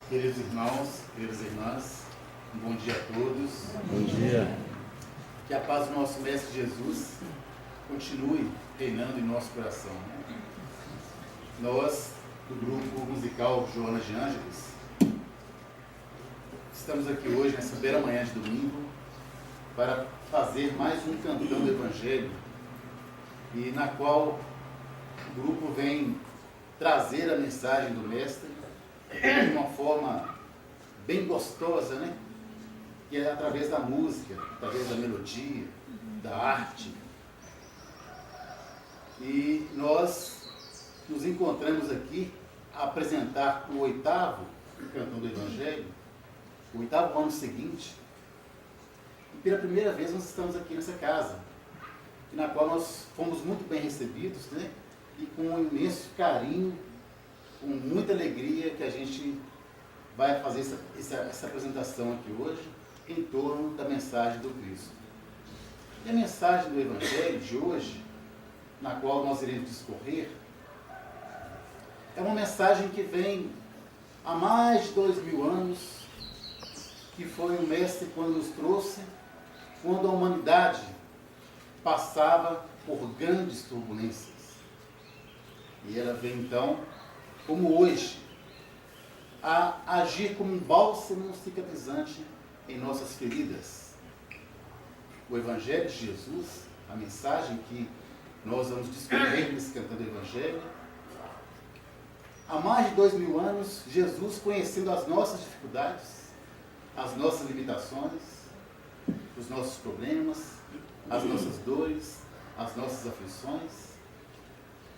Queridos irmãos, queridas irmãs, um bom dia a todos. Bom dia. Que a paz do nosso Mestre Jesus continue reinando em nosso coração. Nós, do grupo musical Joana de Ângeles, estamos aqui hoje, nessa beira manhã de domingo, para fazer mais um cantão do Evangelho, e na qual o grupo vem trazer a mensagem do Mestre de uma forma bem gostosa, né? Que é através da música, através da melodia, da arte. E nós nos encontramos aqui a apresentar o 8º cantão do Evangelho, o 8º ano seguinte. E pela primeira vez nós estamos aqui nessa casa, na qual nós fomos muito bem recebidos, né? E com um imenso carinho, com muita alegria que a gente vai fazer essa apresentação aqui hoje em torno da mensagem do Cristo. E a mensagem do Evangelho de hoje, na qual nós iremos discorrer, é uma mensagem que vem há mais de 2000 anos, que foi o Mestre quando nos trouxe, quando a humanidade passava por grandes turbulências. E ela vem então, como hoje, a agir como um bálsamo cicatrizante em nossas feridas. O Evangelho de Jesus, a mensagem que nós vamos discorrer nesse cantão do Evangelho, há mais de 2000 anos, Jesus, conhecendo as nossas dificuldades, as nossas limitações, os nossos problemas, as nossas dores, as nossas aflições.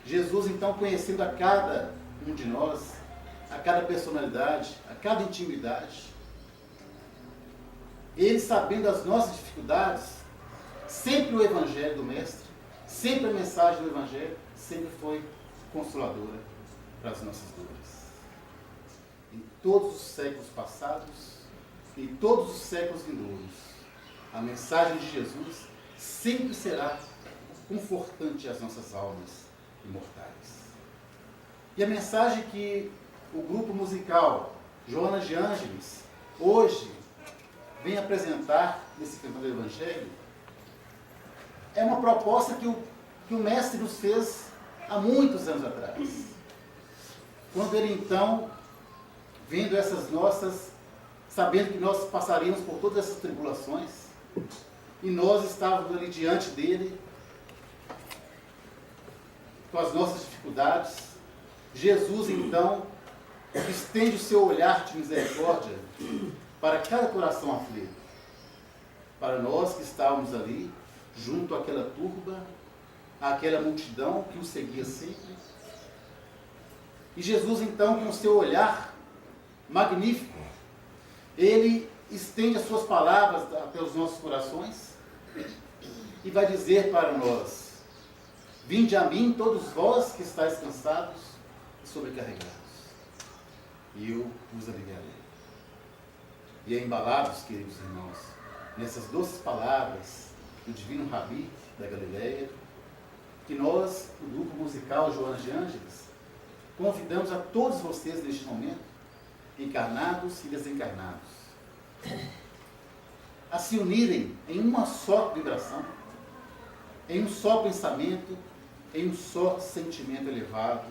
Jesus, então, conhecendo a cada um de nós, a cada personalidade, a cada intimidade, ele sabendo as nossas dificuldades, sempre o Evangelho do Mestre, sempre a mensagem do Evangelho, sempre foi consoladora para as nossas dores. Em todos os séculos passados, em todos os séculos vindouros, a mensagem de Jesus sempre será confortante às nossas almas imortais. E a mensagem que o grupo musical Joana de Ângeles hoje vem apresentar nesse cantão do Evangelho é uma proposta que o Mestre nos fez há muitos anos atrás. Quando ele então, vendo essas nossas, sabendo que nós passaríamos por todas essas tribulações, e nós estávamos ali diante dele, com as nossas dificuldades, Jesus então estende o seu olhar de misericórdia para cada coração aflito, para nós que estávamos ali, junto àquela turba, àquela multidão que o seguia sempre. E Jesus então, com o seu olhar magnífico, ele estende as suas palavras até os nossos corações e vai dizer para nós: vinde a mim todos vós que estáis cansados e sobrecarregados, e eu vos aliviarei. E é embalados, queridos irmãos, nessas doces palavras do divino Rabi da Galileia, que nós, o grupo musical Joana de Ângeles, convidamos a todos vocês neste momento, encarnados e desencarnados, a se unirem em uma só vibração, em um só pensamento, em um só sentimento elevado,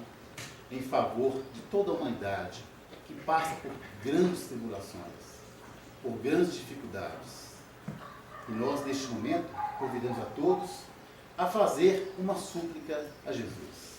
em favor de toda a humanidade que passa por grandes tribulações, por grandes dificuldades. E nós, neste momento, convidamos a todos a fazer uma súplica a Jesus.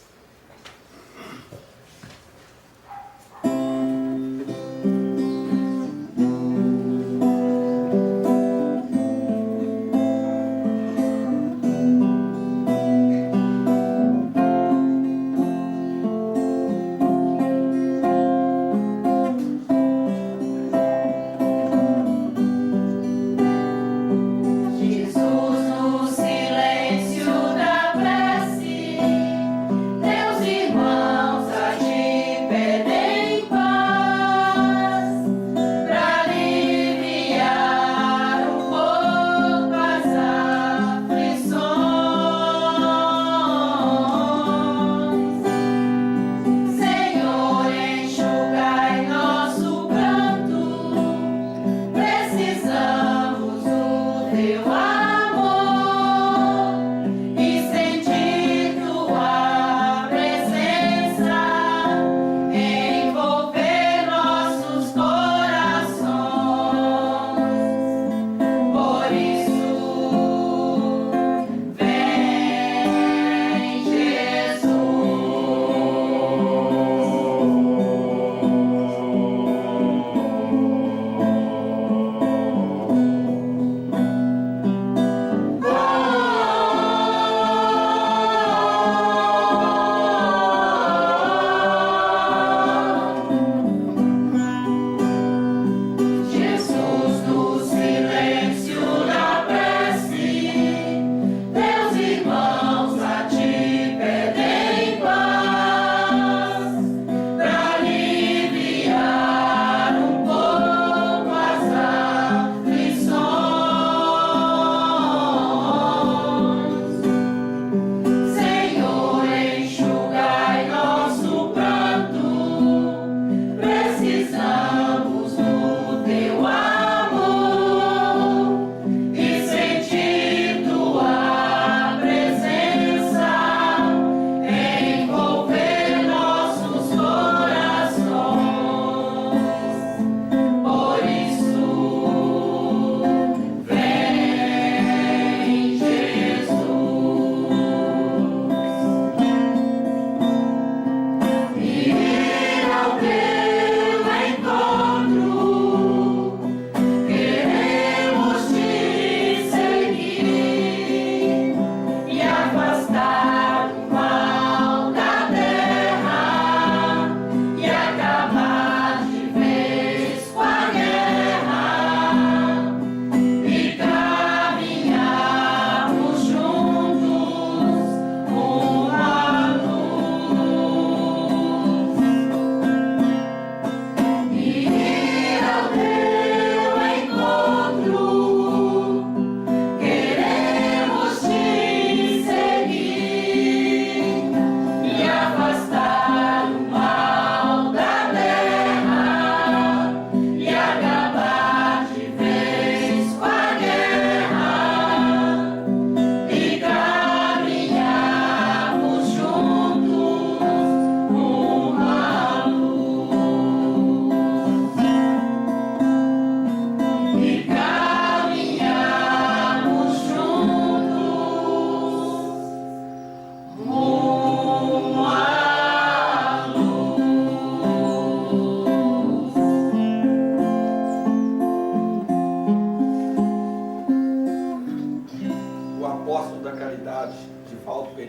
Jesus, no silêncio da prece, teus irmãos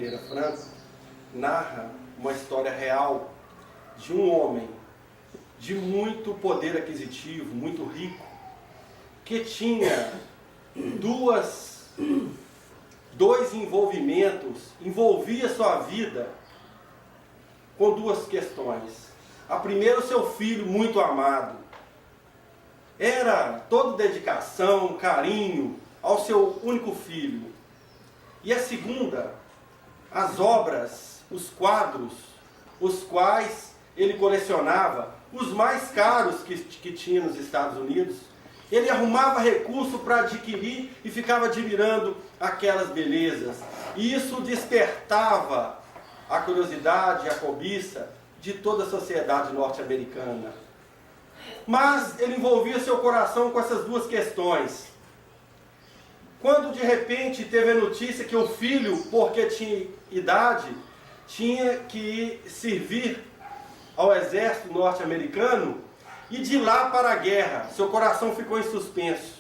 Pereira Franco narra uma história real de um homem de muito poder aquisitivo, muito rico, que tinha dois envolvia sua vida com duas questões. A primeira, o seu filho muito amado. Era toda dedicação, carinho ao seu único filho. E a segunda, as obras, os quadros, os quais ele colecionava, os mais caros que tinha nos Estados Unidos. Ele arrumava recurso para adquirir e ficava admirando aquelas belezas. E isso despertava a curiosidade, a cobiça de toda a sociedade norte-americana. Mas ele envolvia seu coração com essas duas questões. Quando de repente teve a notícia que o filho, porque tinha idade, tinha que servir ao exército norte-americano, e de lá para a guerra, seu coração ficou em suspenso.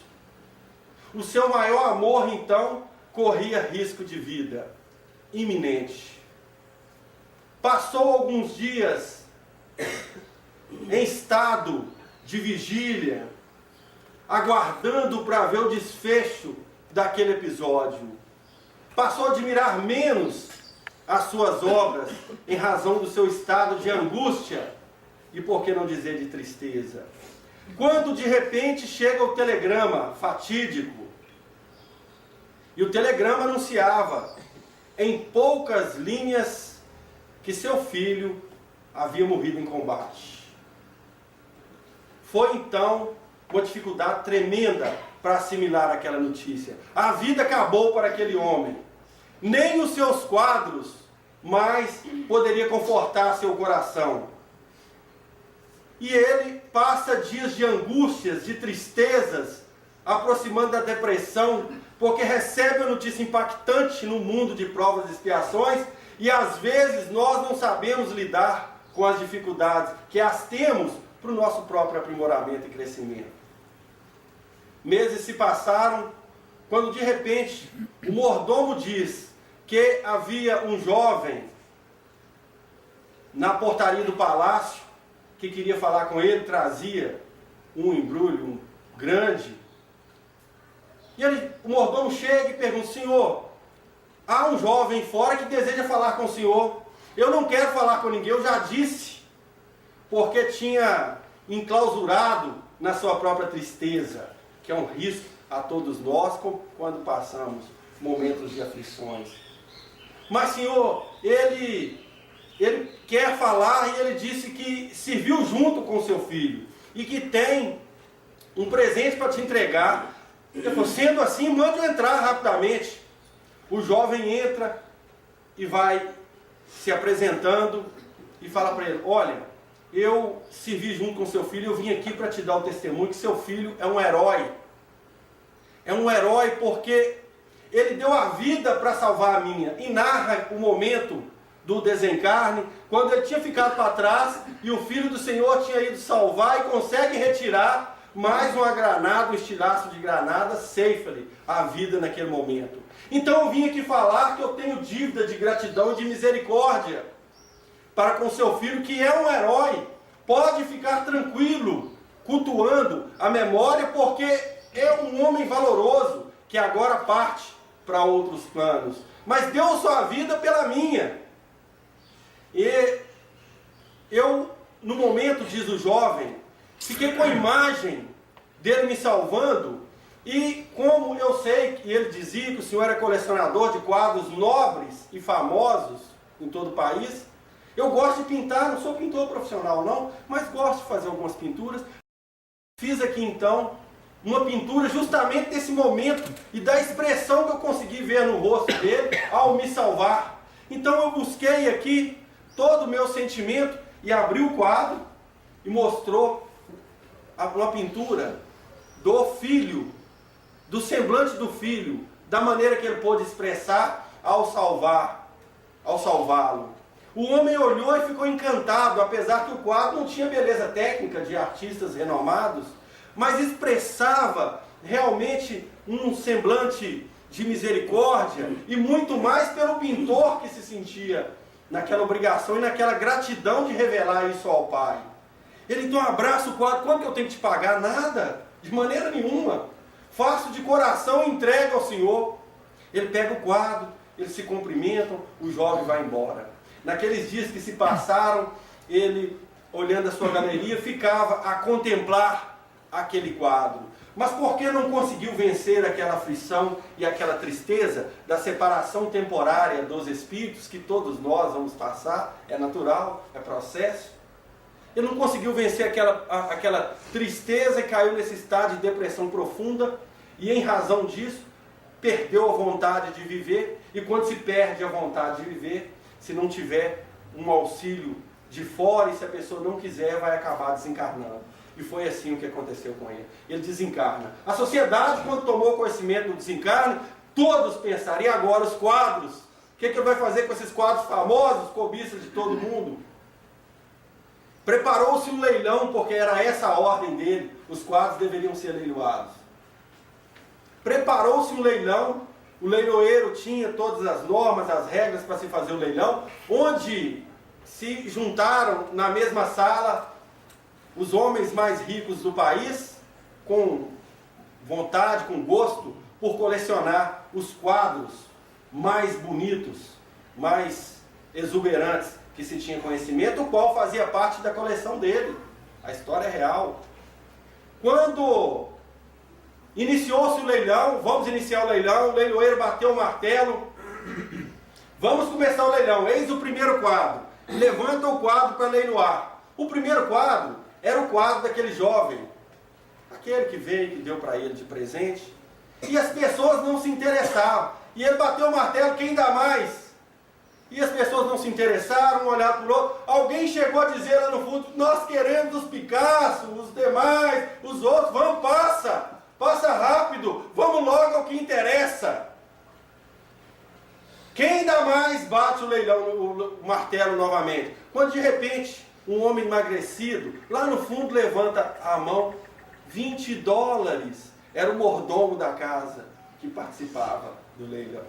O seu maior amor, então, corria risco de vida iminente. Passou alguns dias em estado de vigília, aguardando para ver o desfecho daquele episódio. Passou a admirar menos as suas obras em razão do seu estado de angústia e, por que não dizer, de tristeza. Quando de repente chega o telegrama fatídico, e o telegrama anunciava em poucas linhas que seu filho havia morrido em combate. Foi então uma dificuldade tremenda para assimilar aquela notícia. A vida acabou para aquele homem. Nem os seus quadros mais poderia confortar seu coração. E ele passa dias de angústias, de tristezas, aproximando da depressão, porque recebe a notícia impactante no mundo de provas e expiações, e às vezes nós não sabemos lidar com as dificuldades, que as temos para o nosso próprio aprimoramento e crescimento. Meses se passaram, quando de repente o mordomo diz que havia um jovem na portaria do palácio que queria falar com ele, trazia um embrulho grande. E o mordomo chega e pergunta: senhor, há um jovem fora que deseja falar com o senhor. Eu não quero falar com ninguém, eu já disse, porque tinha enclausurado na sua própria tristeza, que é um risco a todos nós quando passamos momentos de aflições. Mas, senhor, ele quer falar, e ele disse que serviu junto com seu filho e que tem um presente para te entregar. Ele falou: sendo assim, mande-o entrar rapidamente. O jovem entra e vai se apresentando e fala para ele: olha, eu servi junto com seu filho, eu vim aqui para te dar o testemunho que seu filho é um herói. É um herói porque ele deu a vida para salvar a minha. E narra o momento do desencarne, quando ele tinha ficado para trás e o Filho do Senhor tinha ido salvar, e consegue retirar mais uma granada, um estilhaço de granada, ceifa-lhe a vida naquele momento. Então eu vim aqui falar que eu tenho dívida de gratidão e de misericórdia para com seu filho, que é um herói. Pode ficar tranquilo, cultuando a memória, porque é um homem valoroso, que agora parte para outros planos, mas deu sua vida pela minha. E eu, no momento, diz o jovem, fiquei com a imagem dele me salvando, e como eu sei que ele dizia que o senhor é colecionador de quadros nobres e famosos em todo o país, eu gosto de pintar, não sou pintor profissional não, mas gosto de fazer algumas pinturas. Fiz aqui então uma pintura justamente desse momento e da expressão que eu consegui ver no rosto dele ao me salvar. Então eu busquei aqui todo o meu sentimento e abri o quadro e mostrou uma pintura do filho, do semblante do filho, da maneira que ele pôde expressar ao salvá-lo. O homem olhou e ficou encantado, apesar que o quadro não tinha beleza técnica de artistas renomados, mas expressava realmente um semblante de misericórdia e muito mais pelo pintor que se sentia naquela obrigação e naquela gratidão de revelar isso ao pai. Ele então abraça o quadro. Quanto que eu tenho que te pagar? Nada, de maneira nenhuma. Faço de coração e entrego ao Senhor. Ele pega o quadro, eles se cumprimentam, o jovem vai embora. Naqueles dias que se passaram, ele, olhando a sua galeria, ficava a contemplar aquele quadro. Mas por que não conseguiu vencer aquela aflição e aquela tristeza da separação temporária dos espíritos, que todos nós vamos passar, é natural, é processo? Ele não conseguiu vencer aquela tristeza e caiu nesse estado de depressão profunda, e em razão disso, perdeu a vontade de viver. E quando se perde a vontade de viver, se não tiver um auxílio de fora, e se a pessoa não quiser, vai acabar desencarnando. E foi assim o que aconteceu com ele. Ele desencarna. A sociedade, quando tomou conhecimento do desencarne, todos pensaram: e agora os quadros? O que ele vai fazer com esses quadros famosos, cobiças de todo mundo? Preparou-se um leilão, porque era essa a ordem dele. Os quadros deveriam ser leiloados. Preparou-se um leilão. O leiloeiro tinha todas as normas, as regras para se fazer o leilão, onde se juntaram na mesma sala os homens mais ricos do país, com vontade, com gosto, por colecionar os quadros mais bonitos, mais exuberantes que se tinha conhecimento, o qual fazia parte da coleção dele. A história é real. Quando iniciou-se o leilão, vamos iniciar o leilão, o leiloeiro bateu o martelo, vamos começar o leilão, eis o primeiro quadro, levanta o quadro para leiloar. O primeiro quadro era o quadro daquele jovem, aquele que veio, que deu para ele de presente, e as pessoas não se interessavam, e ele bateu o martelo, quem dá mais? E as pessoas não se interessaram, um olhar para o outro. Alguém chegou a dizer lá no fundo: nós queremos os Picasso, os demais, os outros, vamos, passa rápido, vamos logo ao que interessa. Quem dá mais bate o leilão, o martelo novamente. Quando de repente um homem emagrecido, lá no fundo, levanta a mão, $20. Era o mordomo da casa que participava do leilão.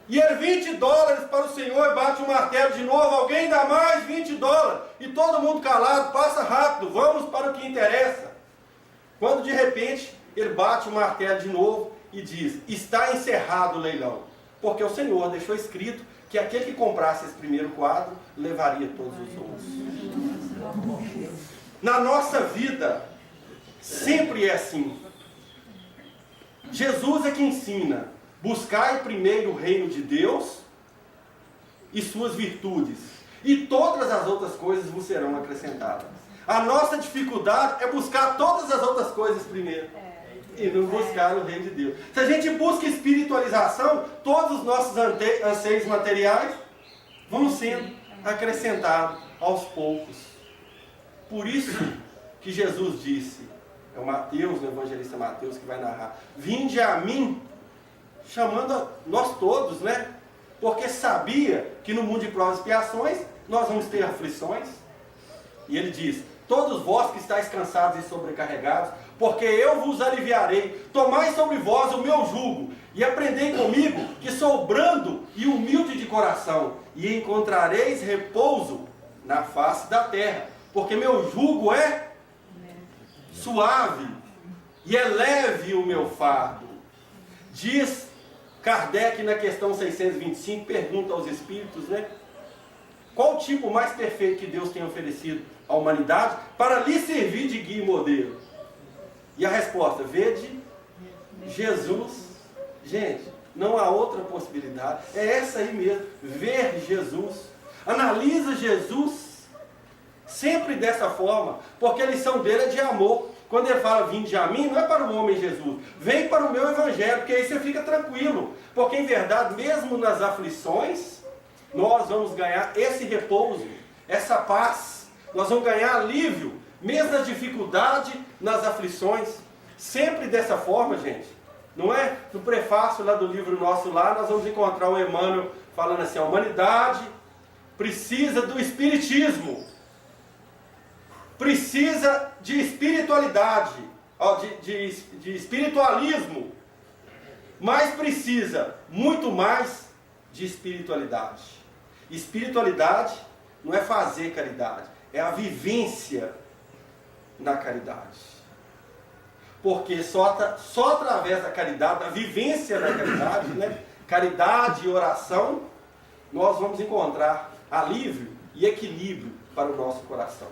E é $20 para o senhor, e bate o martelo de novo. Alguém dá mais? $20. E todo mundo calado, passa rápido, vamos para o que interessa. Quando de repente ele bate o martelo de novo e diz: está encerrado o leilão. Porque o Senhor deixou escrito que aquele que comprasse esse primeiro quadro levaria todos os outros. Na nossa vida, sempre é assim. Jesus é que ensina: buscai primeiro o reino de Deus e suas virtudes, e todas as outras coisas vos serão acrescentadas. A nossa dificuldade é buscar todas as outras coisas primeiro e não buscar o reino de Deus. Se a gente busca espiritualização, todos os nossos anseios materiais vão sendo acrescentados aos poucos. Por isso que Jesus disse, é o Mateus, o evangelista Mateus que vai narrar: vinde a mim, chamando a nós todos, né? Porque sabia que no mundo de provas e expiações nós vamos ter aflições. E ele diz: todos vós que estáis cansados e sobrecarregados, porque eu vos aliviarei. Tomai sobre vós o meu jugo e aprendei comigo, que sou brando e humilde de coração, e encontrareis repouso na face da terra, porque meu jugo é suave e é leve o meu fardo. Diz Kardec na questão 625, pergunta aos espíritos, né? Qual o tipo mais perfeito que Deus tem oferecido à humanidade para lhe servir de guia e modelo? E a resposta: vede Jesus. Gente, não há outra possibilidade. É essa aí mesmo, ver Jesus. Analisa Jesus sempre dessa forma, porque a lição dele é de amor. Quando ele fala: vinde a mim, não é para o homem Jesus, vem para o meu evangelho, porque aí você fica tranquilo, porque em verdade, mesmo nas aflições, nós vamos ganhar esse repouso, essa paz, nós vamos ganhar alívio, mesmo na dificuldade, nas aflições, sempre dessa forma, gente. Não é? No prefácio lá do livro nosso lá, nós vamos encontrar o Emmanuel falando assim: a humanidade precisa do espiritismo, precisa de espiritualidade, de espiritualismo, mas precisa muito mais de espiritualidade. Espiritualidade não é fazer caridade, é a vivência na caridade. Porque só através da caridade, da vivência da caridade, né? Caridade e oração, nós vamos encontrar alívio e equilíbrio para o nosso coração.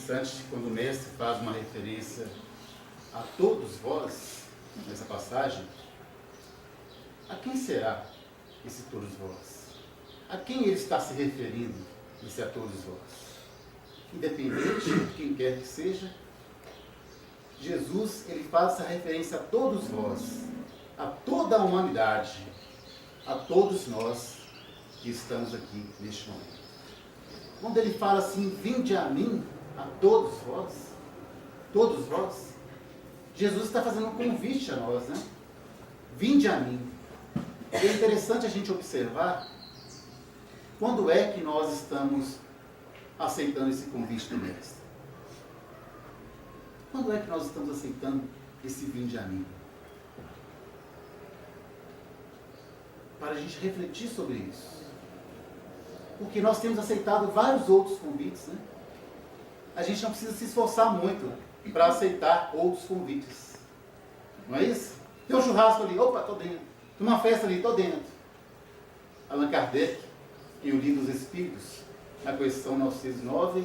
interessante quando o mestre faz uma referência a todos vós, nessa passagem. A quem será esse todos vós? A quem ele está se referindo, esse a todos vós? Independente de quem quer que seja, Jesus ele faz essa referência a todos vós, a toda a humanidade, a todos nós que estamos aqui neste momento. Quando ele fala assim, vinde a mim, a todos vós, Jesus está fazendo um convite a nós, né? Vinde a mim. É interessante a gente observar quando é que nós estamos aceitando esse convite do Mestre. Quando é que nós estamos aceitando esse vinde a mim? Para a gente refletir sobre isso. Porque nós temos aceitado vários outros convites, né? A gente não precisa se esforçar muito para aceitar outros convites. Não é isso? Tem um churrasco ali, opa, estou dentro. Tem uma festa ali, estou dentro. Allan Kardec, em O Livro dos Espíritos, na questão 909,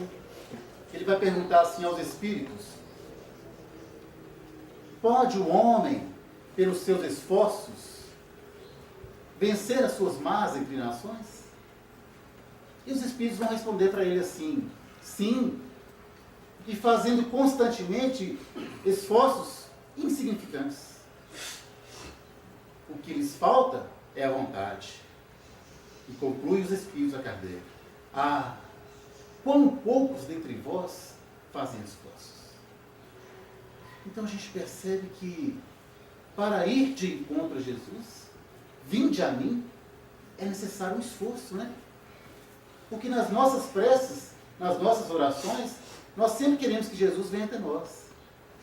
ele vai perguntar assim aos espíritos: pode o homem, pelos seus esforços, vencer as suas más inclinações? E os espíritos vão responder para ele assim: sim, e fazendo constantemente esforços insignificantes. O que lhes falta é a vontade. E conclui os espíritos a Kardec: ah, quão poucos dentre vós fazem esforços. Então a gente percebe que para ir de encontro a Jesus, vinde a mim, é necessário um esforço, né? Porque nas nossas preces, nas nossas orações, nós sempre queremos que Jesus venha até nós,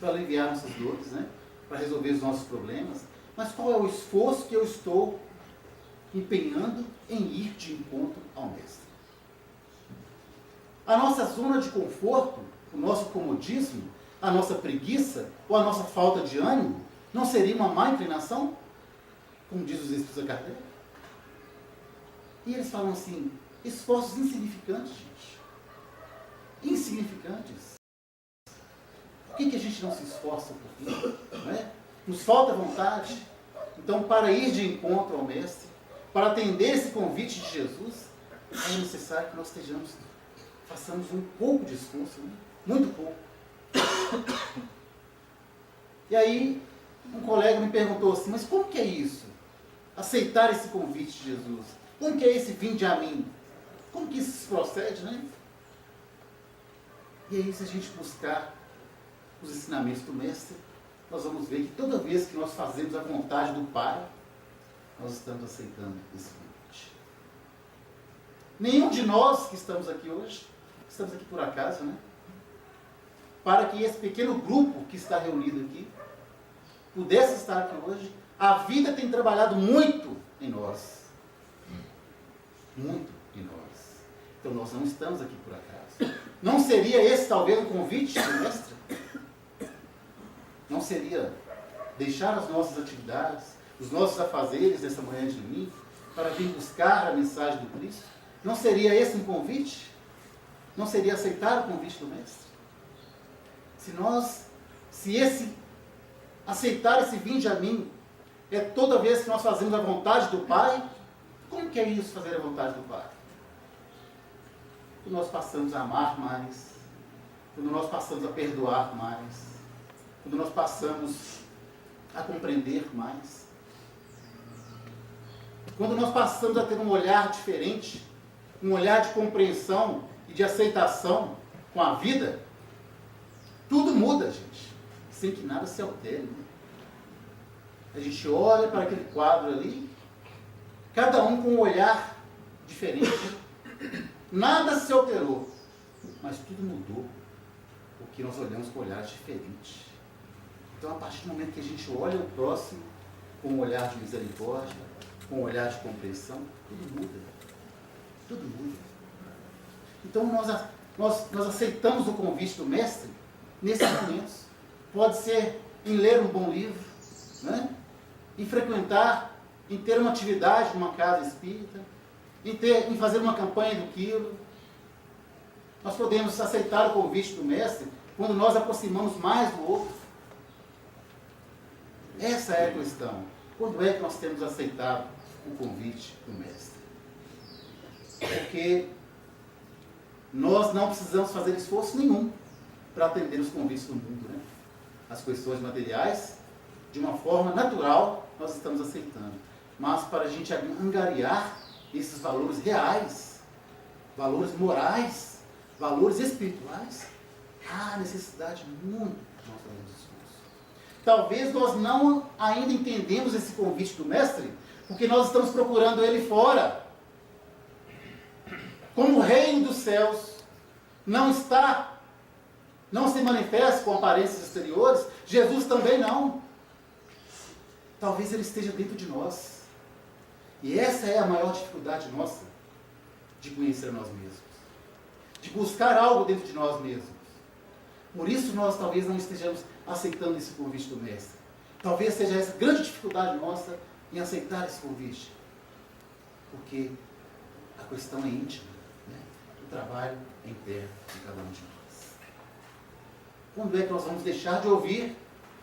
para aliviar nossas dores, né? Para resolver os nossos problemas. Mas qual é o esforço que eu estou empenhando em ir de encontro ao Mestre? A nossa zona de conforto, o nosso comodismo, a nossa preguiça ou a nossa falta de ânimo, não seria uma má inclinação? Como diz os Espíritos a Kardec. E eles falam assim: esforços insignificantes, gente. Insignificantes. Por que a gente não se esforça por isso? Não é? Nos falta vontade. Então, para ir de encontro ao Mestre, para atender esse convite de Jesus, é necessário que nós façamos um pouco de esforço, né? Muito pouco. E aí, um colega me perguntou assim: mas como que é isso? Aceitar esse convite de Jesus? Como que é esse vinde a mim? Como que isso se procede, né? E aí, se a gente buscar os ensinamentos do Mestre, nós vamos ver que toda vez que nós fazemos a vontade do Pai, nós estamos aceitando esse convite. Nenhum de nós que estamos aqui hoje, estamos aqui por acaso, né? Para que esse pequeno grupo que está reunido aqui pudesse estar aqui hoje, a vida tem trabalhado muito em nós. Muito em nós. Então nós não estamos aqui por acaso. Não seria esse talvez o convite do Mestre? Não seria deixar as nossas atividades, os nossos afazeres nessa manhã de domingo, para vir buscar a mensagem do Cristo? Não seria esse um convite? Não seria aceitar o convite do Mestre? Se aceitar esse vinde a mim é toda vez que nós fazemos a vontade do Pai, como que é isso, fazer a vontade do Pai? Quando nós passamos a amar mais, quando nós passamos a perdoar mais, quando nós passamos a compreender mais, quando nós passamos a ter um olhar diferente, um olhar de compreensão e de aceitação com a vida, tudo muda, gente, sem que nada se altere. Né? A gente olha para aquele quadro ali, cada um com um olhar diferente. Nada se alterou, mas tudo mudou, porque nós olhamos com olhares diferentes. Então, a partir do momento que a gente olha o próximo com um olhar de misericórdia, com um olhar de compreensão, tudo muda. Tudo muda. Então, nós aceitamos o convite do Mestre nesses momentos. Pode ser em ler um bom livro, né? Em frequentar, em ter uma atividade numa casa espírita, em fazer uma campanha do quilo. Nós podemos aceitar o convite do Mestre quando nós aproximamos mais do outro. Essa é a questão. Quando é que nós temos aceitado o convite do Mestre? Porque nós não precisamos fazer esforço nenhum para atender os convites do mundo, né? As questões materiais, de uma forma natural, nós estamos aceitando. Mas para a gente angariar esses valores reais, valores morais, valores espirituais, há necessidade muito de nós fazermos esforço. Talvez nós não ainda entendemos esse convite do Mestre, porque nós estamos procurando Ele fora. Como o reino dos céus não se manifesta com aparências exteriores, Jesus também não. Talvez Ele esteja dentro de nós. E essa é a maior dificuldade nossa, de conhecer nós mesmos. De buscar algo dentro de nós mesmos. Por isso nós talvez não estejamos aceitando esse convite do Mestre. Talvez seja essa grande dificuldade nossa em aceitar esse convite. Porque a questão é íntima. Né? O trabalho é interno de cada um de nós. Quando é que nós vamos deixar de ouvir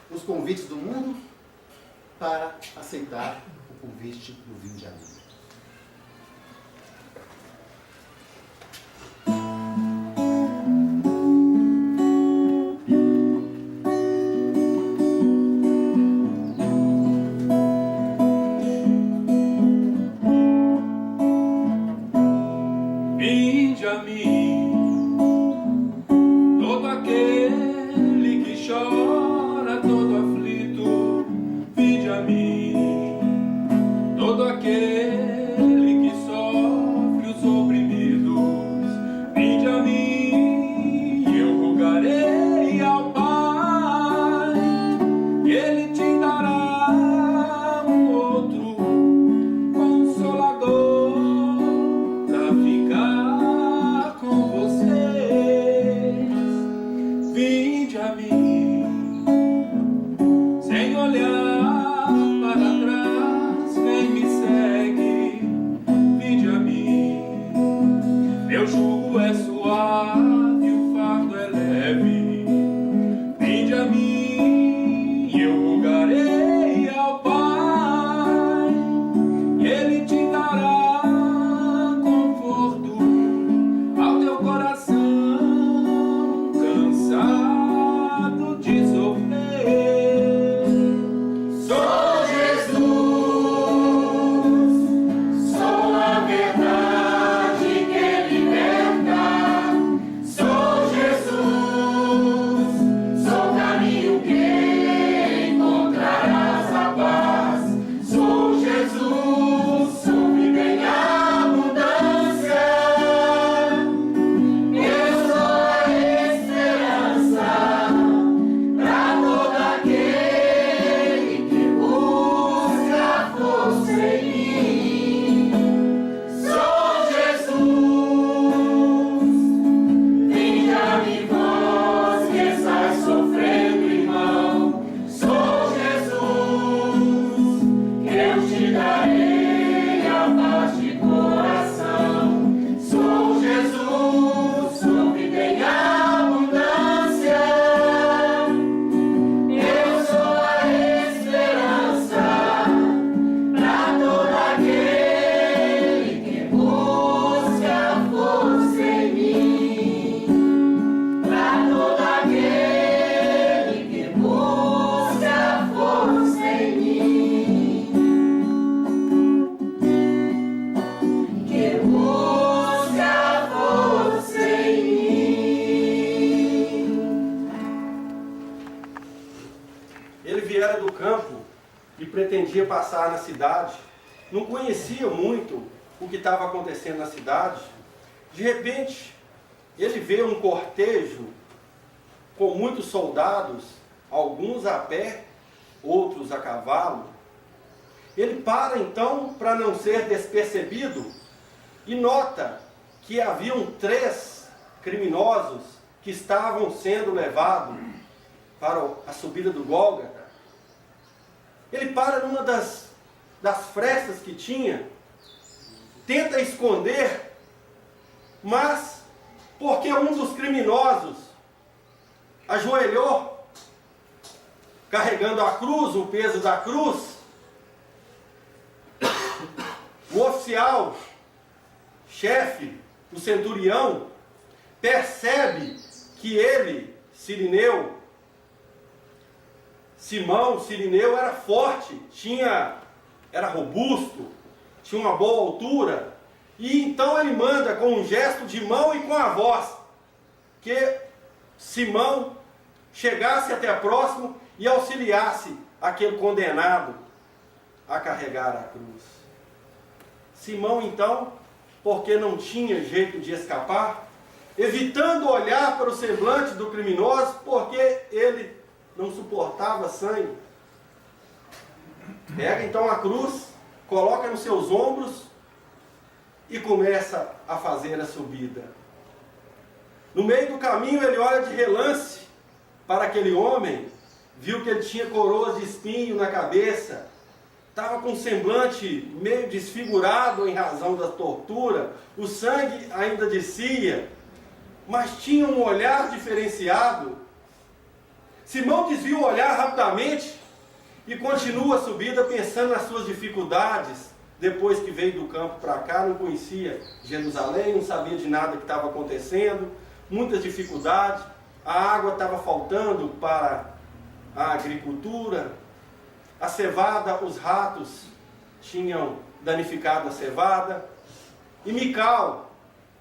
os convites do mundo para aceitar o convite do vinho de amor? Vinde a mim, todo aquele que chora, todo aflito. Vinde a mim, todo aquele que sofre os oprimidos. Vinde a mim, eu rogarei ao Pai, e Ele te dará um outro consolador pra ficar com vocês. Vinde a mim, sem olhar para trás, vem me segue. Vinde a mim, meu jugo é suave, o fardo é leve. Vinde a mim, eu rogarei ao Pai, e Ele te dará conforto ao teu coração cansado de sofrer. Sou Jesus, Sou a verdade que liberta. Sou Jesus, sou o caminho que encontrarás a paz. Sou Jesus, sou vida em abundância. Eu sou a esperança para todo aquele que busca força em mim. Sou Jesus, vinde a mim vós que estáis sofrendo, irmão. Sou Jesus, que eu te darei a paz de coração. Sou Jesus, sou vida em abundância. Eu sou a esperança para todo aquele que busca força em mim. Para todo aquele que busca força em mim. Que busca força em mim. Ele viera do campo e pretendia passar na cidade. Não conhecia muito o que estava acontecendo na cidade. De repente, ele vê um cortejo com muitos soldados, alguns a pé, outros a cavalo. Ele para então para não ser despercebido e nota que haviam 3 criminosos que estavam sendo levados para a subida do Gólgota. Ele para numa das frestas que tinha, tenta esconder, mas porque um dos criminosos ajoelhou, carregando a cruz, o peso da cruz, o oficial, chefe, o centurião, percebe que ele, Simão Cirineu, era forte, era robusto, tinha uma boa altura, e então ele manda com um gesto de mão e com a voz, que Simão chegasse até próximo e auxiliasse aquele condenado a carregar a cruz. Simão, então, porque não tinha jeito de escapar, evitando olhar para o semblante do criminoso, porque ele não suportava sangue, pega então a cruz, coloca nos seus ombros e começa a fazer a subida. No meio do caminho ele olha de relance para aquele homem, viu que ele tinha coroas de espinho na cabeça, estava com um semblante meio desfigurado em razão da tortura, o sangue ainda descia, mas tinha um olhar diferenciado. Simão desvia o olhar rapidamente e continua a subida pensando nas suas dificuldades. Depois que veio do campo para cá, não conhecia Jerusalém, não sabia de nada que estava acontecendo, muitas dificuldades, a água estava faltando para a agricultura, a cevada, os ratos tinham danificado a cevada, e Mical,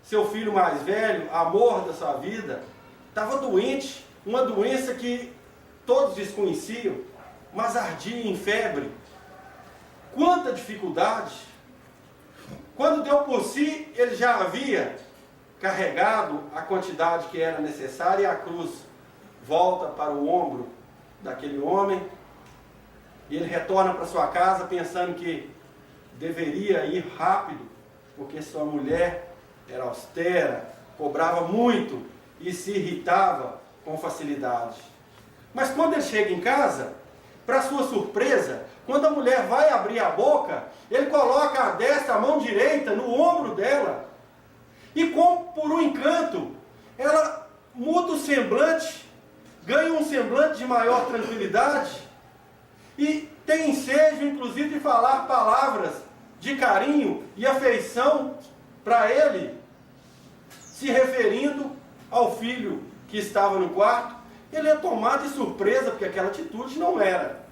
seu filho mais velho, amor da sua vida, estava doente, uma doença que todos desconheciam, mas ardia em febre. Quanta dificuldade! Quando deu por si, ele já havia carregado a quantidade que era necessária, e a cruz volta para o ombro daquele homem, e ele retorna para sua casa pensando que deveria ir rápido, porque sua mulher era austera, cobrava muito e se irritava com facilidade. Mas quando ele chega em casa, para sua surpresa, quando a mulher vai abrir a boca, ele coloca a destra, a mão direita, no ombro dela. E como por um encanto, ela muda o semblante, ganha um semblante de maior tranquilidade, e tem ensejo, inclusive, de falar palavras de carinho e afeição para ele, se referindo ao filho que estava no quarto. Ele é tomado de surpresa, porque aquela atitude não era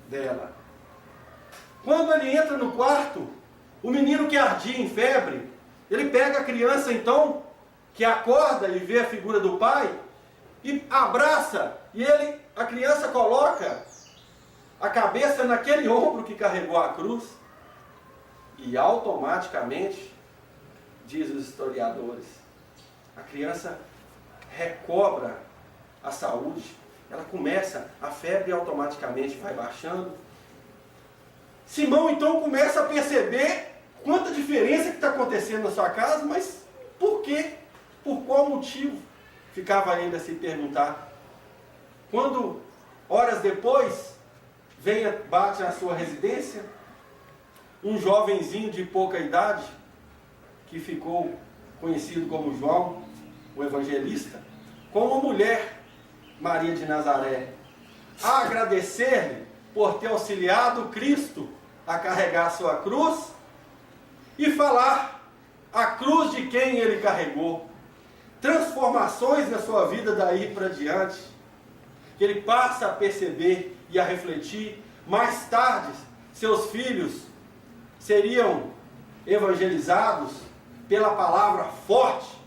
dela. Quando ele entra no quarto, o menino que ardia em febre, ele pega a criança então, que acorda e vê a figura do pai, e abraça, e a criança coloca a cabeça naquele ombro que carregou a cruz, e automaticamente, diz os historiadores, a criança recobra a saúde, ela começa, a febre automaticamente vai baixando. Simão então começa a perceber quanta diferença que está acontecendo na sua casa, mas por quê? Por qual motivo? Ficava ele a se perguntar. Quando, horas depois, bate na sua residência, um jovenzinho de pouca idade, que ficou conhecido como João, o evangelista, com uma mulher, Maria de Nazaré, a agradecer-lhe por ter auxiliado Cristo a carregar a sua cruz e falar a cruz de quem ele carregou. Transformações na sua vida daí para diante, que ele passa a perceber e a refletir. Mais tarde, seus filhos seriam evangelizados pela palavra forte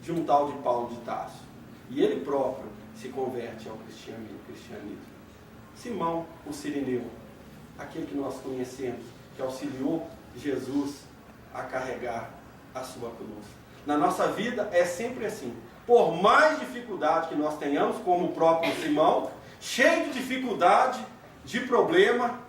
de um tal de Paulo de Tarso. E ele próprio se converte ao cristianismo. Simão, o Cirineu, aquele que nós conhecemos, que auxiliou Jesus a carregar a sua cruz. Na nossa vida é sempre assim. Por mais dificuldade que nós tenhamos, como o próprio Simão, cheio de dificuldade, de problema,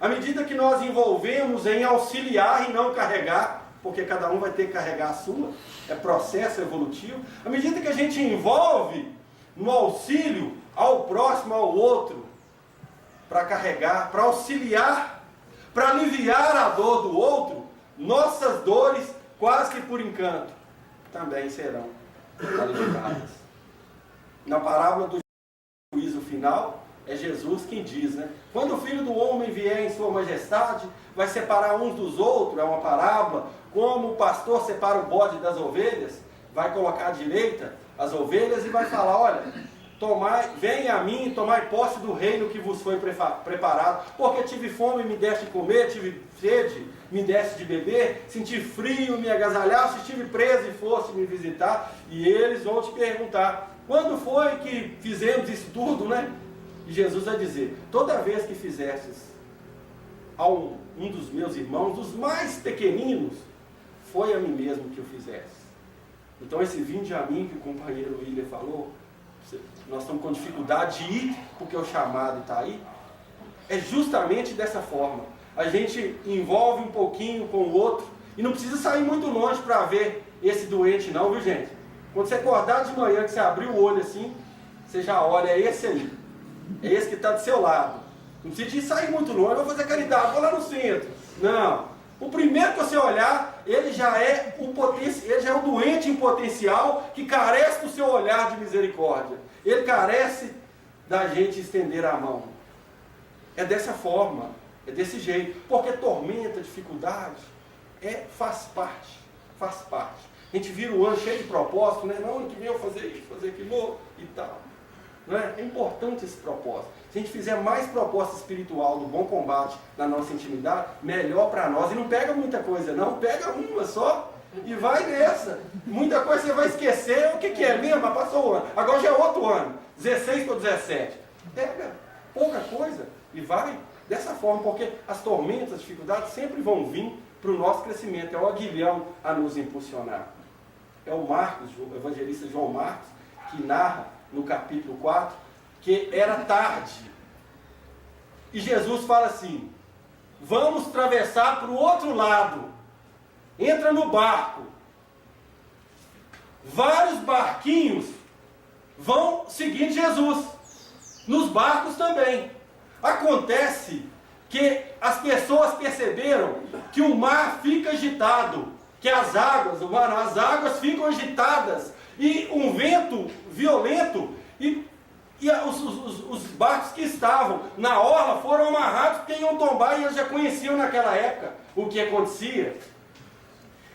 à medida que nós envolvemos em auxiliar e não carregar, porque cada um vai ter que carregar a sua, é processo evolutivo, à medida que a gente envolve no auxílio ao próximo, ao outro, para carregar, para auxiliar, para aliviar a dor do outro, nossas dores, quase que por encanto, também serão aliviadas. Na parábola do juízo final, é Jesus quem diz, né? Quando o Filho do Homem vier em sua majestade, vai separar uns dos outros, é uma parábola, como o pastor separa o bode das ovelhas, vai colocar à direita as ovelhas e vai falar, olha, venha a mim e tomai posse do reino que vos foi preparado, porque tive fome e me deste de comer, tive sede, me deste de beber, senti frio, me agasalhaste, estive preso e foste me visitar, e eles vão te perguntar, Quando foi que fizemos isso tudo, né? E Jesus vai dizer, toda vez que fizestes a um dos meus irmãos, dos mais pequeninos, foi a mim mesmo que o fizesse. Então esse vinde a mim que o companheiro William falou, nós estamos com dificuldade de ir, porque o chamado está aí, é justamente dessa forma. A gente envolve um pouquinho com o outro, e não precisa sair muito longe para ver esse doente não, viu gente? Quando você acordar de manhã, que você abrir o olho assim, você já olha, é esse aí, é esse que está do seu lado. Não precisa de sair muito longe, vou fazer caridade, vou lá no centro. Não. O primeiro que você olhar, ele já é um doente em potencial que carece do seu olhar de misericórdia. Ele carece da gente estender a mão. É dessa forma, é desse jeito. Porque tormenta, dificuldade, faz parte. A gente vira o ano cheio de propósito, né? Não, ano que vem eu vou fazer isso, fazer aquilo e tal. Não é? É importante esse propósito. Se a gente fizer mais proposta espiritual do bom combate na nossa intimidade, melhor para nós. E não pega muita coisa não, pega uma só e vai nessa. Muita coisa você vai esquecer, o que é mesmo? Passou o ano, agora já é outro ano, 16 para 17. Pega pouca coisa e vai dessa forma, porque as tormentas, as dificuldades sempre vão vir para o nosso crescimento. É o aguilhão a nos impulsionar. É o Marcos, o evangelista João Marcos, que narra no capítulo 4, que era tarde. E Jesus fala assim, vamos atravessar para o outro lado. Entra no barco. Vários barquinhos vão seguindo Jesus. Nos barcos também. Acontece que as pessoas perceberam que o mar fica agitado, que as águas ficam agitadas, e um vento violento, e os barcos que estavam na orla foram amarrados porque iam tombar, e eles já conheciam naquela época o que acontecia.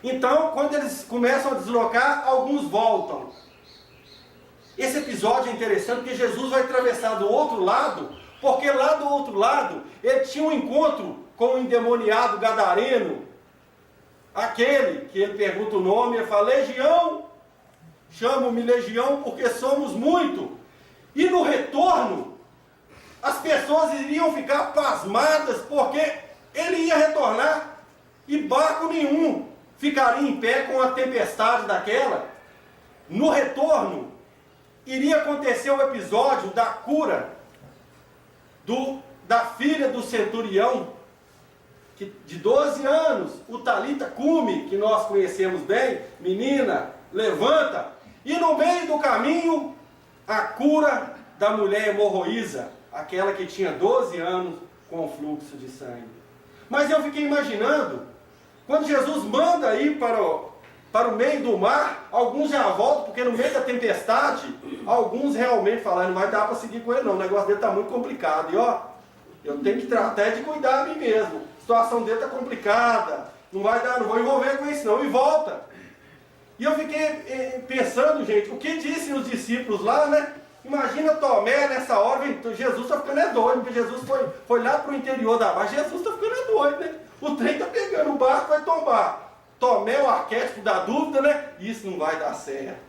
Então, quando eles começam a deslocar, alguns voltam. Esse episódio é interessante porque Jesus vai atravessar do outro lado, porque lá do outro lado ele tinha um encontro com o endemoniado gadareno, aquele que ele pergunta o nome, ele fala, Legião, chamo-me Legião porque somos muito. E no retorno, as pessoas iriam ficar pasmadas, porque ele ia retornar e barco nenhum ficaria em pé com a tempestade daquela. No retorno, iria acontecer o episódio da cura da filha do centurião, de 12 anos, o Talita Cume, que nós conhecemos bem, menina, levanta, e no meio do caminho, a cura da mulher hemorroísa, aquela que tinha 12 anos com fluxo de sangue. Mas eu fiquei imaginando, quando Jesus manda ir para o meio do mar, alguns já voltam, porque no meio da tempestade, alguns realmente falaram, não vai dar para seguir com ele não, o negócio dele está muito complicado, e ó, eu tenho que tratar de cuidar de mim mesmo, a situação dele está complicada, não vai dar, não vou envolver com isso não, e volta. E eu fiquei pensando, gente, o que disse os discípulos lá, né? Imagina Tomé nessa hora, Jesus está ficando doido, porque Jesus foi lá para o interior da barra, Jesus está ficando doido, né? O trem está pegando, o barco vai tombar. Tomé é o arquétipo da dúvida, né? Isso não vai dar certo.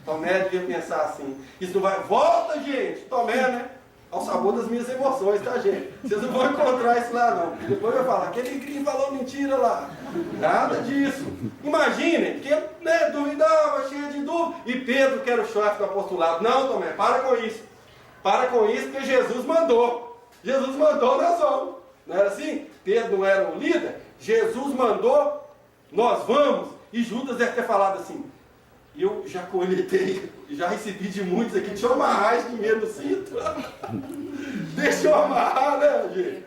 Tomé devia pensar assim, isso não vai... Volta, gente! Tomé, né? Ao sabor das minhas emoções, tá, gente? Vocês não vão encontrar isso lá, não. Depois vai falar, aquele gringo falou mentira lá. Nada disso. Imaginem, que ele, né, duvidava, cheio de dúvida. E Pedro, que era o chefe do apostolado. Não, Tomé, para com isso. Para com isso, porque Jesus mandou. Jesus mandou, nós vamos. Não era assim? Pedro não era o líder? Jesus mandou, nós vamos. E Judas deve ter falado assim, eu já coletei, já recebi de muitos aqui, deixa eu amarrar esse dinheiro no cinto. Deixa eu amarrar, né, gente?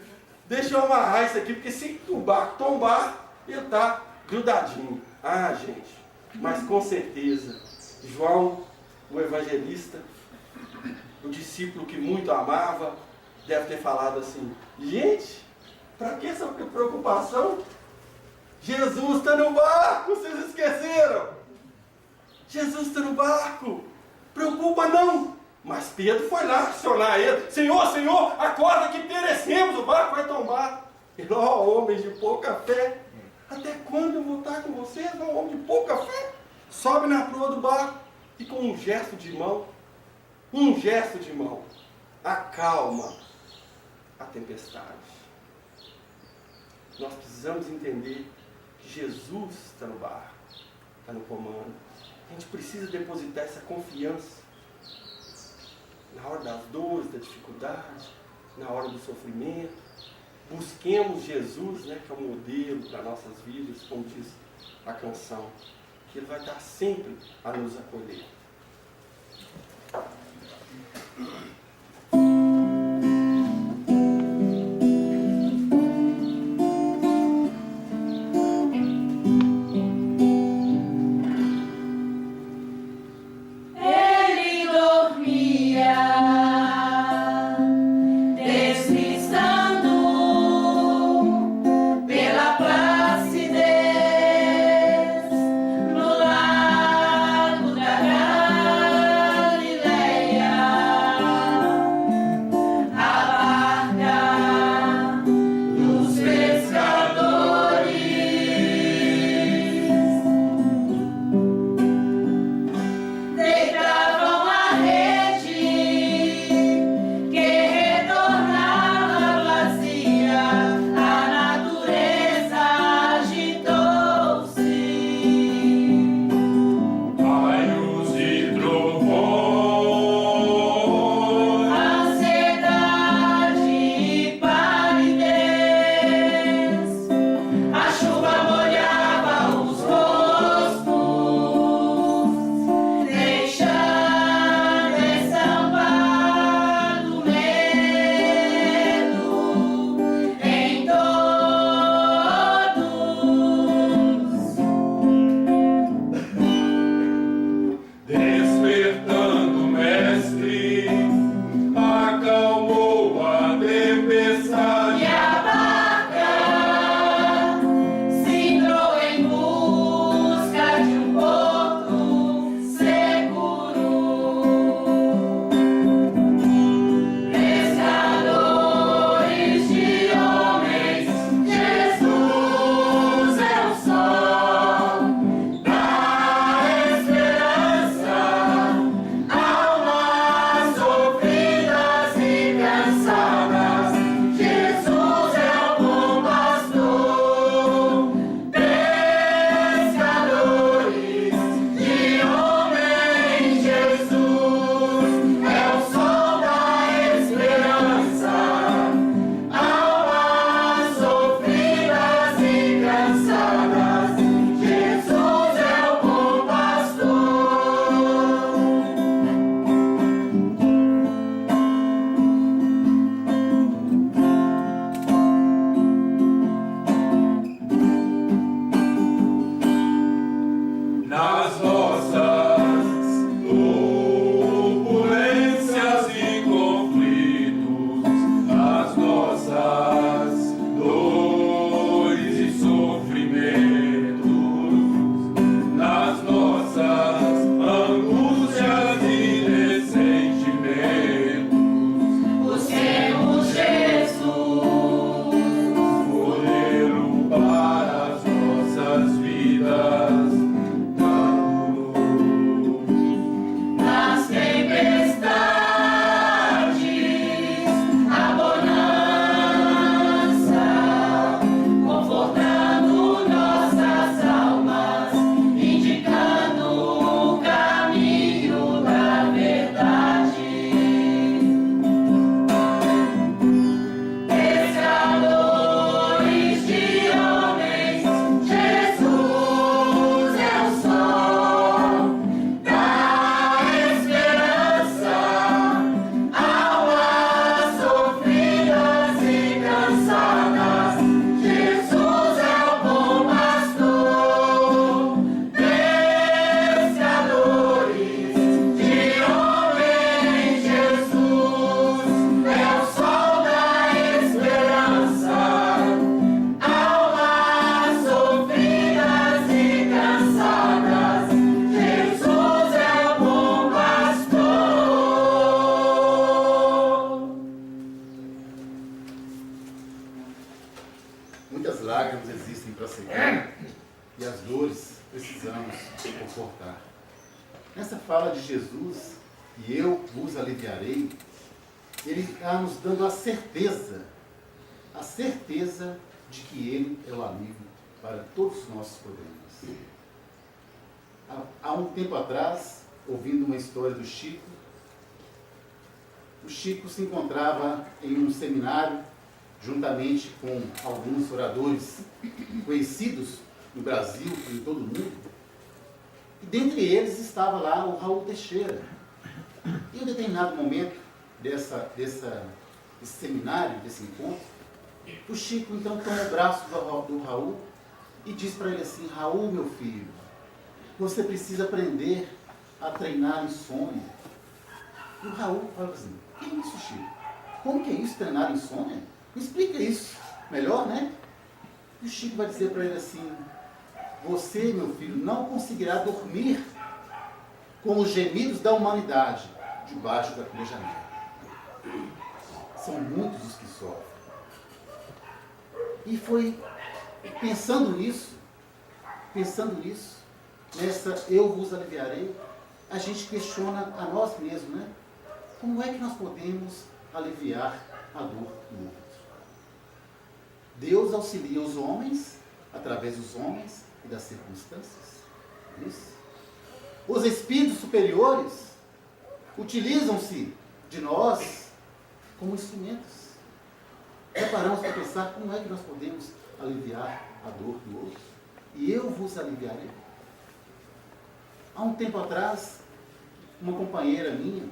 Deixa eu amarrar isso aqui, porque se o barco tombar, ele está grudadinho. Ah, gente, mas com certeza, João, o evangelista, o discípulo que muito amava, deve ter falado assim, gente, para que essa preocupação? Jesus está no barco, vocês esqueceram? Jesus está no barco, preocupa não. Mas Pedro foi lá acionar ele. Senhor, Senhor, acorda que perecemos, o barco vai tombar. Ele, ó, homens de pouca fé, até quando eu vou estar com vocês, ó, homem de pouca fé? Sobe na proa do barco e com um gesto de mão, um gesto de mão, acalma a tempestade. Nós precisamos entender que Jesus está no barco, está no comando. A gente precisa depositar essa confiança na hora das dores, da dificuldade, na hora do sofrimento. Busquemos Jesus, né, que é o modelo para nossas vidas, como diz a canção, que Ele vai estar sempre a nos acolher. Ele dormia, deslizando pela placidez no lago da Galileia. A barca dos pescadores deitavam a rede que retornava vazia. A natureza agitou-se. Raios e trovões, Ansiedade e palidez. A chuva molhava os rostos, deixando estampado medo em todos. despertando o mestre, acalmou a tempestade. E a barca se entrou em busca de um porto seguro. Pescadores de homens, Jesus é o sol da esperança. Almas sofridas e cansadas, Jesus é o bom pastor. Pescadores de homens, Jesus é o sol da esperança. Almas sofridas e cansadas, Jesus é o bom pastor. Nas nossas turbulências e conflitos, nas nossas dores e sofrimentos, nas nossas angústias e ressentimentos, Busquemos Jesus, modelo para as nossas vidas, dando-nos nas tempestades, a bonança, confortando nossas almas, indicando o caminho da verdade. Pescadores de homens, Jesus é o sol da esperança. Almas sofridas e cansadas, Jesus é o bom pastor. Pescadores de homens, Jesus é o sol da esperança. Almas sofridas e cansadas, Jesus é o bom pastor. Muitas lágrimas existem para secar e as dores precisamos confortar. Nessa fala de Jesus, e eu vos aliviarei, ele está nos dando a certeza de que ele é o alívio para todos os nossos problemas. Há um tempo atrás, ouvindo uma história do Chico, o Chico se encontrava em um seminário, juntamente com alguns oradores conhecidos no Brasil e em todo o mundo, e dentre eles estava lá o Raul Teixeira. E em um determinado momento desse seminário, desse encontro, o Chico então toma o braço do Raul e diz para ele assim: Raul, meu filho, você precisa aprender a treinar insônia. E o Raul fala assim: o que é isso, Chico? Como que é isso, treinar insônia? Me explica isso melhor, né? E o Chico vai dizer para ele assim: você, meu filho, não conseguirá dormir com os gemidos da humanidade debaixo da tua janela. São muitos os que sofrem. E foi pensando nisso, nessa eu vos aliviarei, a gente questiona a nós mesmos, né? Como é que nós podemos aliviar a dor do outro? Deus auxilia os homens, através dos homens e das circunstâncias. Isso. Os espíritos superiores utilizam-se de nós como instrumentos. Preparamos para pensar como é que nós podemos aliviar a dor do outro. E eu vos aliviarei. Há um tempo atrás, uma companheira minha,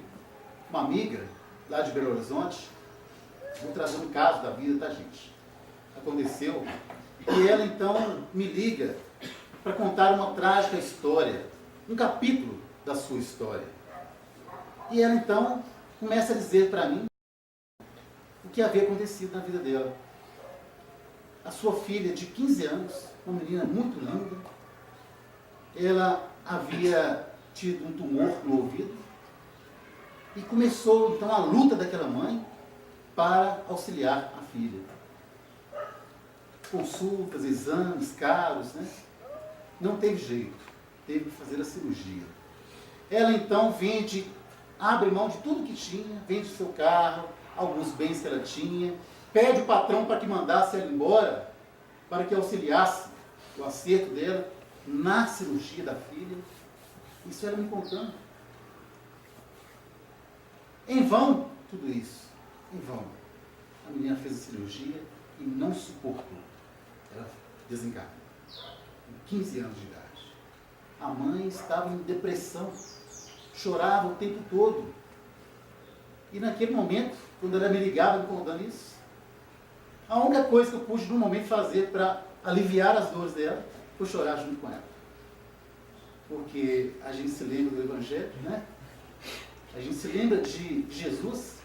uma amiga lá de Belo Horizonte, vou trazer um caso da vida da gente. Aconteceu, e ela então me liga para contar uma trágica história, um capítulo da sua história. E ela então começa a dizer para mim o que havia acontecido na vida dela. A sua filha de 15 anos, uma menina muito linda, ela havia tido um tumor no ouvido e começou então a luta daquela mãe para auxiliar a filha. Consultas, exames caros, né? Não teve jeito, teve que fazer a cirurgia. Ela então abre mão de tudo que tinha, vende seu carro, alguns bens que ela tinha, pede o patrão para que mandasse ela embora, para que auxiliasse o acerto dela na cirurgia da filha. Isso ela me contando. Em vão, tudo isso. Em vão. A menina fez a cirurgia e não suportou. Ela desencarnou. Com 15 anos de idade. A mãe estava em depressão. Chorava o tempo todo. E naquele momento, quando ela me ligava me contando isso, a única coisa que eu pude no momento fazer para aliviar as dores dela foi chorar junto com ela. Porque a gente se lembra do Evangelho, né? A gente se lembra de Jesus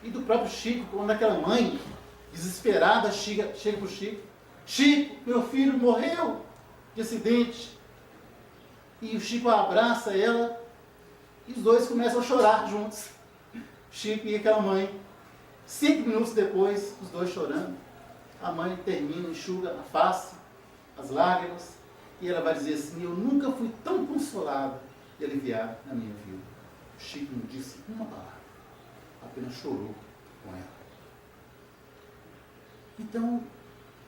e do próprio Chico, quando aquela mãe desesperada chega para o Chico: Chico, meu filho morreu de acidente. E o Chico abraça ela e os dois começam a chorar juntos. Chico e aquela mãe. 5 minutos depois, os dois chorando, a mãe termina, enxuga a face, as lágrimas, e ela vai dizer assim: eu nunca fui tão consolada e aliviada na minha vida. O Chico não disse uma palavra, apenas chorou com ela. Então,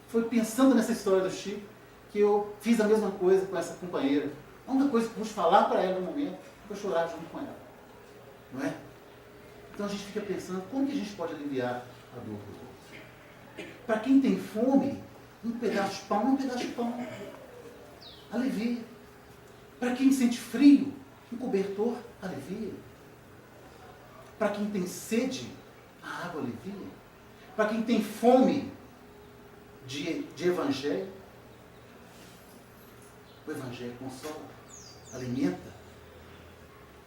foi pensando nessa história do Chico que eu fiz a mesma coisa com essa companheira. A única coisa que pude falar para ela no momento foi chorar junto com ela. Não é? Então a gente fica pensando, como que a gente pode aliviar a dor do outro? Para quem tem fome, um pedaço de pão, alivia. Para quem sente frio, um cobertor, alivia. Para quem tem sede, a água alivia. Para quem tem fome de evangelho, o evangelho consola, alimenta.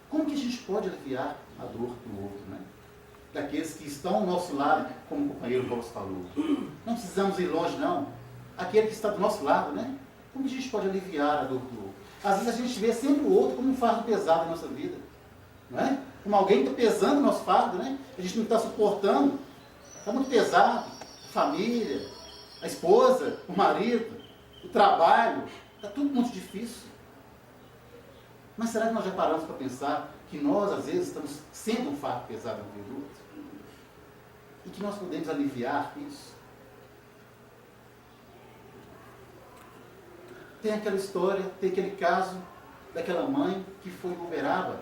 Como que a gente pode aliviar a dor do outro, né? Daqueles que estão ao nosso lado, como o companheiro Paulo falou. Não precisamos ir longe, não. Aquele que está do nosso lado, né? Como que a gente pode aliviar a dor do outro? Às vezes a gente vê sempre o outro como um fardo pesado na nossa vida, não é? Como alguém que está pesando o nosso fardo, né? A gente não está suportando. Está muito pesado. A família, a esposa, o marido, o trabalho. Está tudo muito difícil. Mas será que nós já paramos para pensar que nós, às vezes, estamos sendo um fardo pesado no meio do outro, e que nós podemos aliviar isso. Tem aquela história, tem aquele caso daquela mãe que foi em Uberaba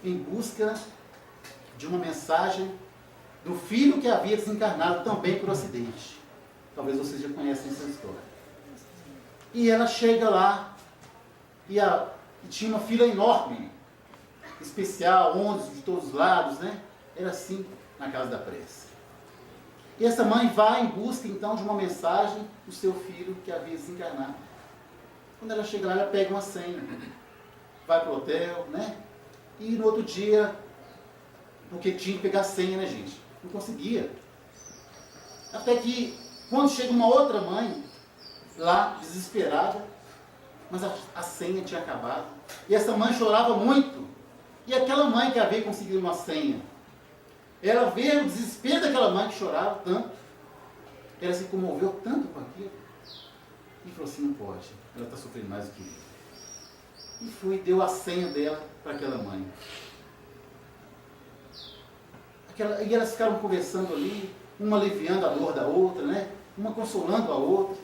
em busca de uma mensagem do filho que havia desencarnado também por acidente. Talvez vocês já conhecem essa história. E ela chega lá e tinha uma fila enorme, especial, ônibus de todos os lados, né? Era assim na casa da prece. E essa mãe vai em busca então de uma mensagem do seu filho que havia desencarnado. Quando ela chega lá, ela pega uma senha, vai para o hotel, né? E no outro dia, porque tinha que pegar a senha, né, gente? Não conseguia. Até que, quando chega uma outra mãe, lá, desesperada, mas a senha tinha acabado. E essa mãe chorava muito. E aquela mãe que havia conseguido uma senha, ela vê o desespero daquela mãe que chorava tanto, ela se comoveu tanto com aquilo, e falou assim, não pode, ela está sofrendo mais do que eu. E foi, deu a senha dela para aquela mãe. E elas ficaram conversando ali, uma aliviando a dor da outra, né? Uma consolando a outra,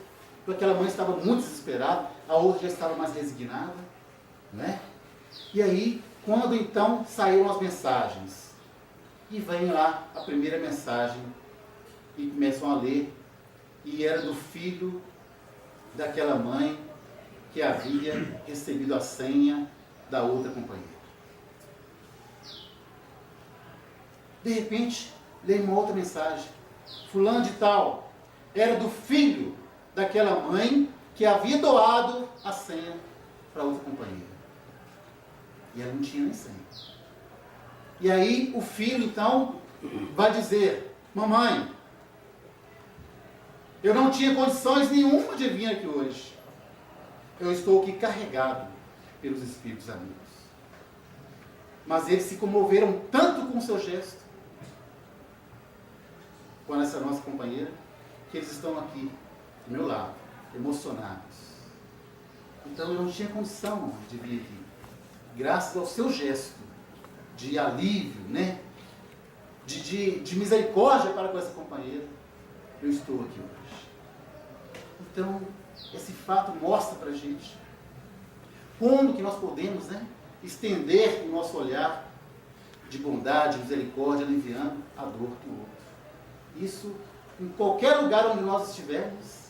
porque aquela mãe estava muito desesperada, a outra já estava mais resignada, né? E aí, quando então saíram as mensagens, e vem lá a primeira mensagem, e começam a ler, e era do filho daquela mãe que havia recebido a senha da outra companheira. De repente, leio uma outra mensagem. Fulano de tal, era do filho daquela mãe que havia doado a senha para outra companheira. E ela não tinha nem senha. E aí o filho, então, vai dizer, mamãe, eu não tinha condições nenhuma de vir aqui hoje. Eu estou aqui carregado pelos espíritos amigos. Mas eles se comoveram tanto com o seu gesto, com essa nossa companheira, que eles estão aqui, do meu lado, emocionados. Então eu não tinha condição de vir aqui. Graças ao seu gesto de alívio, né? de misericórdia para com essa companheira, eu estou aqui hoje. Então, esse fato mostra para a gente como que nós podemos, né, estender o nosso olhar de bondade, misericórdia, aliviando a dor do outro. Isso em qualquer lugar onde nós estivermos,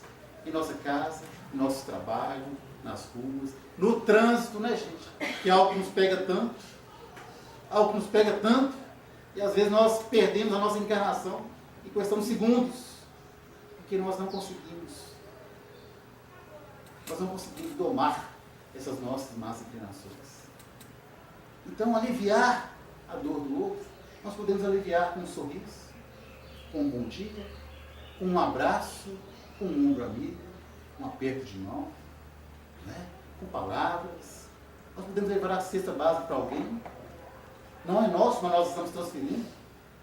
em nossa casa, em nosso trabalho, nas ruas, no trânsito, né, gente? Que é algo que nos pega tanto, e às vezes nós perdemos a nossa encarnação em questão de segundos, porque nós não conseguimos domar essas nossas más inclinações. Então, aliviar a dor do outro, nós podemos aliviar com um sorriso, com um bom dia, com um abraço, com um ombro amigo, um aperto de mão, né? Com palavras. Nós podemos levar a cesta básica para alguém. Não é nosso, mas nós estamos transferindo.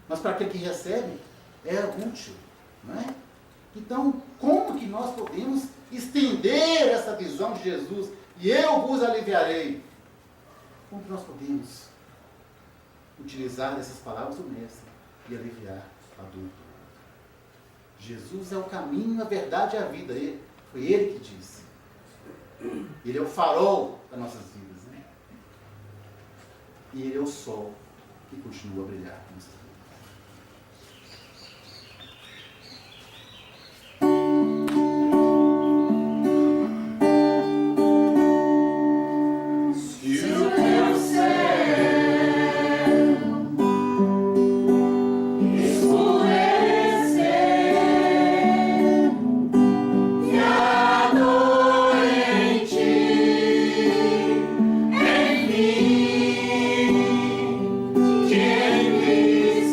Mas para aquele que recebe, é útil. Não é? Então, como que nós podemos estender essa visão de Jesus? E eu vos aliviarei. Como que nós podemos utilizar essas palavras do Mestre e aliviar a dor? Jesus é o caminho, a verdade e a vida. Foi Ele que disse. Ele é o farol das nossas vidas, né? E Ele é o sol que continua a brilhar nas nossas vidas. Quem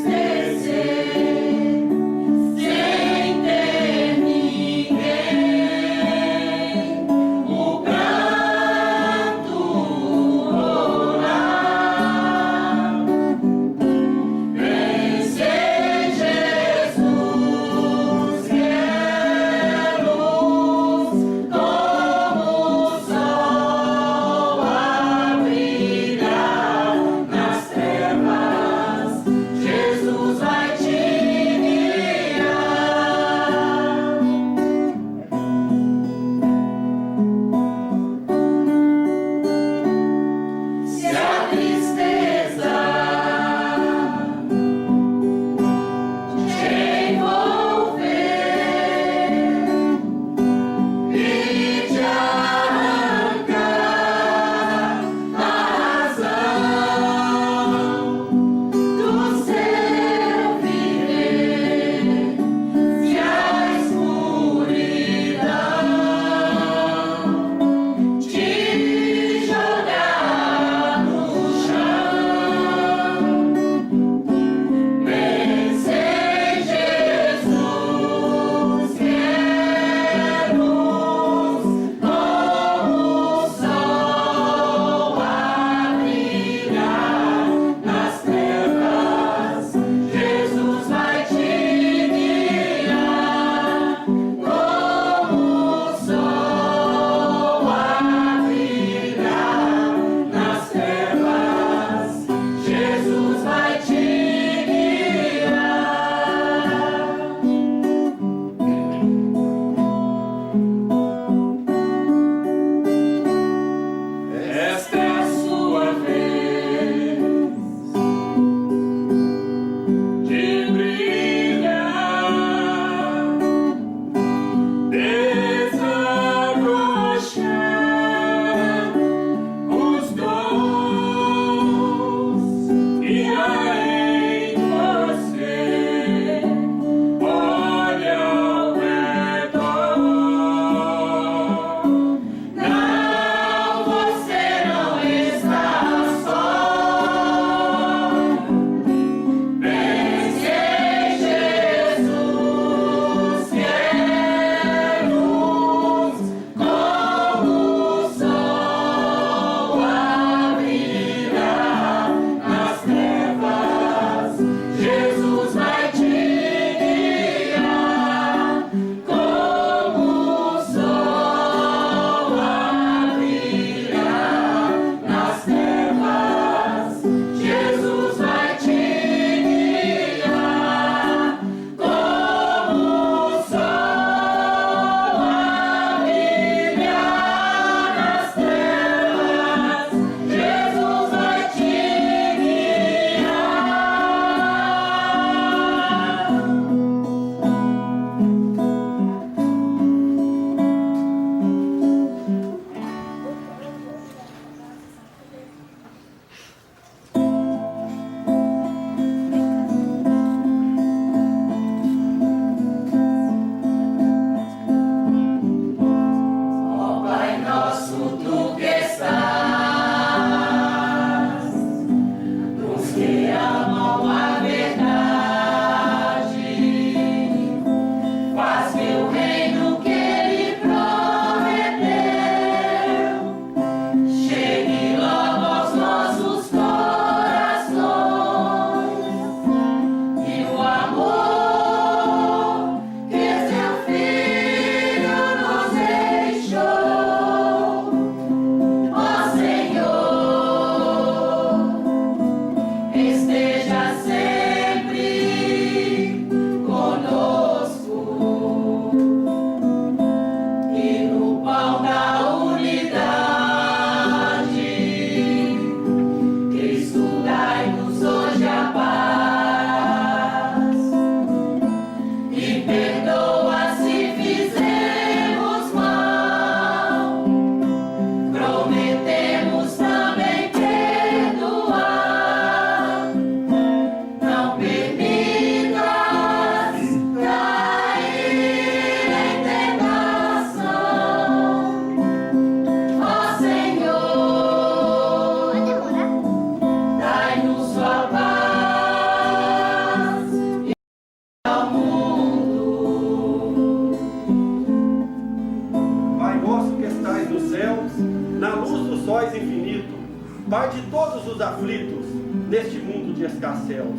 Pai de todos os aflitos neste mundo de escarcéus.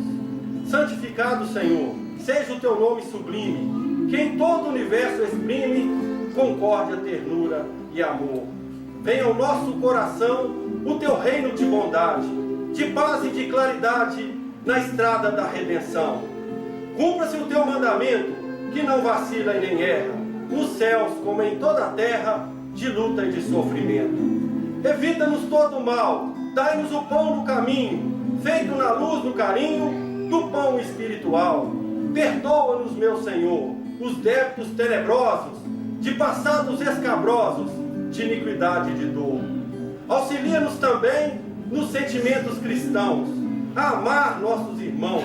Santificado, Senhor, seja o teu nome sublime, que em todo o universo exprime concórdia, ternura e amor. Venha ao nosso coração o teu reino de bondade, de paz e de claridade na estrada da redenção. Cumpra-se o teu mandamento, que não vacila e nem erra, nos céus como em toda a terra, de luta e de sofrimento. Evita-nos todo o mal, dai-nos o pão no caminho, feito na luz do carinho do pão espiritual. Perdoa-nos, meu Senhor, os débitos tenebrosos, de passados escabrosos, de iniquidade e de dor. Auxilia-nos também nos sentimentos cristãos, a amar nossos irmãos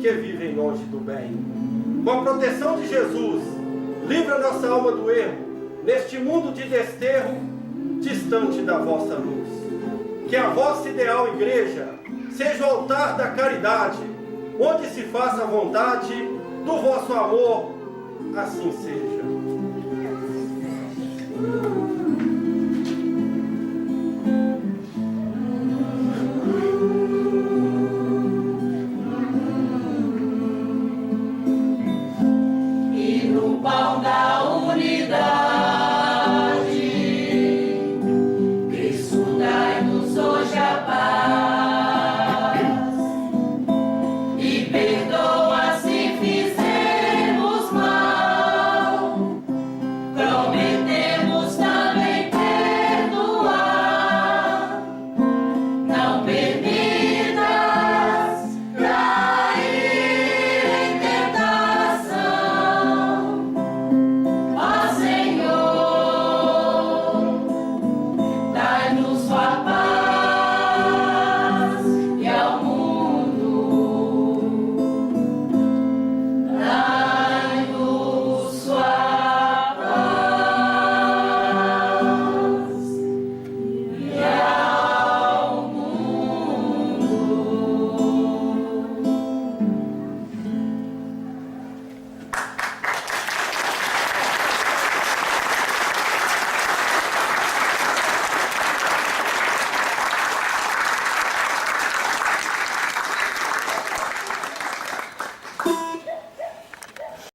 que vivem longe do bem. Com a proteção de Jesus, livra nossa alma do erro, neste mundo de desterro, distante da vossa luz. Que a vossa ideal igreja seja o altar da caridade, onde se faça a vontade do vosso amor, assim seja.